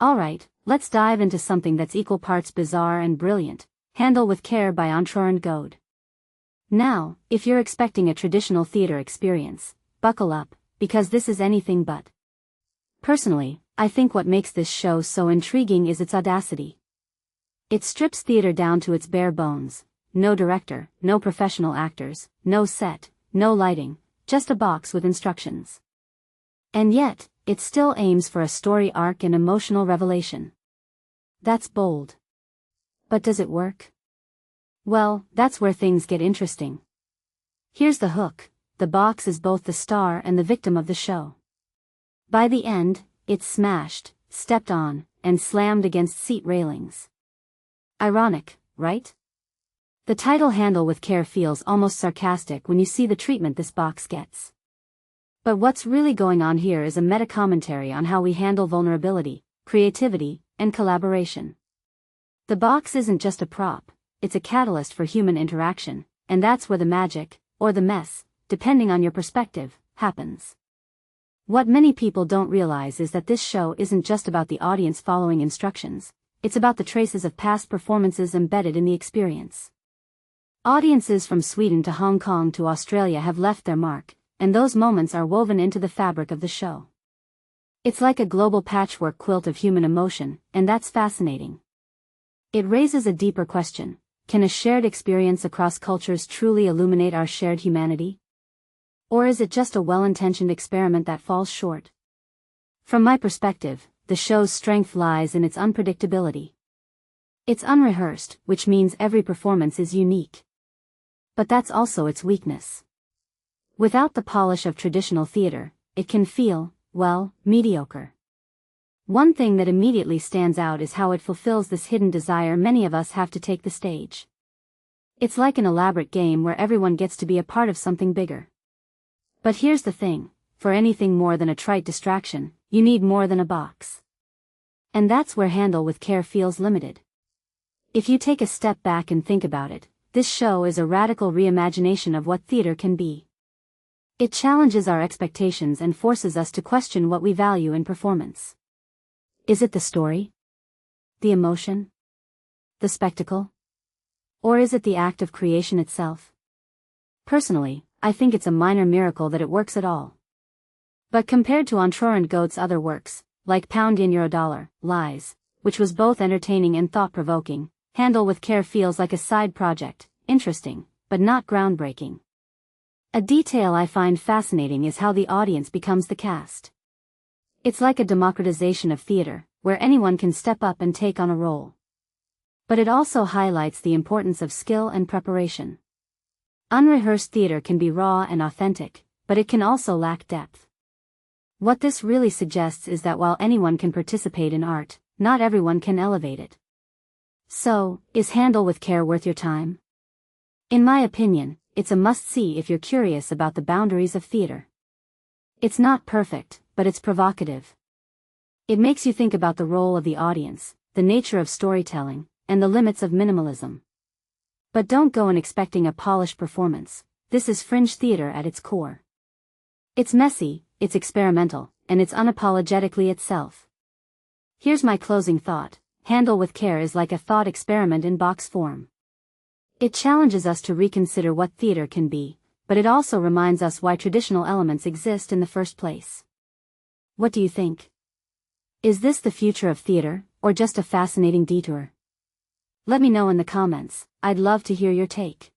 Alright, let's dive into something that's equal parts bizarre and brilliant. Handle with Care by Ontroerend Goed. Now, if you're expecting a traditional theater experience, buckle up, because this is anything but. Personally, I think what makes this show so intriguing is its audacity. It strips theater down to its bare bones. No director, no professional actors, no set, no lighting, just a box with instructions. And yet, it still aims for a story arc and emotional revelation. That's bold. But does it work? Well, that's where things get interesting. Here's the hook: the box is both the star and the victim of the show. By the end, it's smashed, stepped on, and slammed against seat railings. Ironic, right? The title Handle with Care feels almost sarcastic when you see the treatment this box gets. But what's really going on here is a meta-commentary on how we handle vulnerability, creativity, and collaboration. The box isn't just a prop, it's a catalyst for human interaction, and that's where the magic, or the mess, depending on your perspective, happens. What many people don't realize is that this show isn't just about the audience following instructions, it's about the traces of past performances embedded in the experience. Audiences from Sweden to Hong Kong to Australia have left their mark, and those moments are woven into the fabric of the show. It's like a global patchwork quilt of human emotion, and that's fascinating. It raises a deeper question: can a shared experience across cultures truly illuminate our shared humanity? Or is it just a well-intentioned experiment that falls short? From my perspective, the show's strength lies in its unpredictability. It's unrehearsed, which means every performance is unique. But that's also its weakness. Without the polish of traditional theater, it can feel, well, mediocre. One thing that immediately stands out is how it fulfills this hidden desire many of us have to take the stage. It's like an elaborate game where everyone gets to be a part of something bigger. But here's the thing: for anything more than a trite distraction, you need more than a box. And that's where Handle with Care feels limited. If you take a step back and think about it, this show is a radical reimagination of what theater can be. It challenges our expectations and forces us to question what we value in performance. Is it the story? The emotion? The spectacle? Or is it the act of creation itself? Personally, I think it's a minor miracle that it works at all. But compared to Ontroerend Goot's other works, like Pound Yen Eurodollar, Lies, which was both entertaining and thought-provoking, Handle with Care feels like a side project, interesting, but not groundbreaking. A detail I find fascinating is how the audience becomes the cast. It's like a democratization of theater, where anyone can step up and take on a role. But it also highlights the importance of skill and preparation. Unrehearsed theater can be raw and authentic, but it can also lack depth. What this really suggests is that while anyone can participate in art, not everyone can elevate it. So, is Handle with Care worth your time? In my opinion, it's a must-see if you're curious about the boundaries of theater. It's not perfect, but it's provocative. It makes you think about the role of the audience, the nature of storytelling, and the limits of minimalism. But don't go in expecting a polished performance. This is fringe theater at its core. It's messy, it's experimental, and it's unapologetically itself. Here's my closing thought: Handle with Care is like a thought experiment in box form. It challenges us to reconsider what theater can be, but it also reminds us why traditional elements exist in the first place. What do you think? Is this the future of theater, or just a fascinating detour? Let me know in the comments. I'd love to hear your take.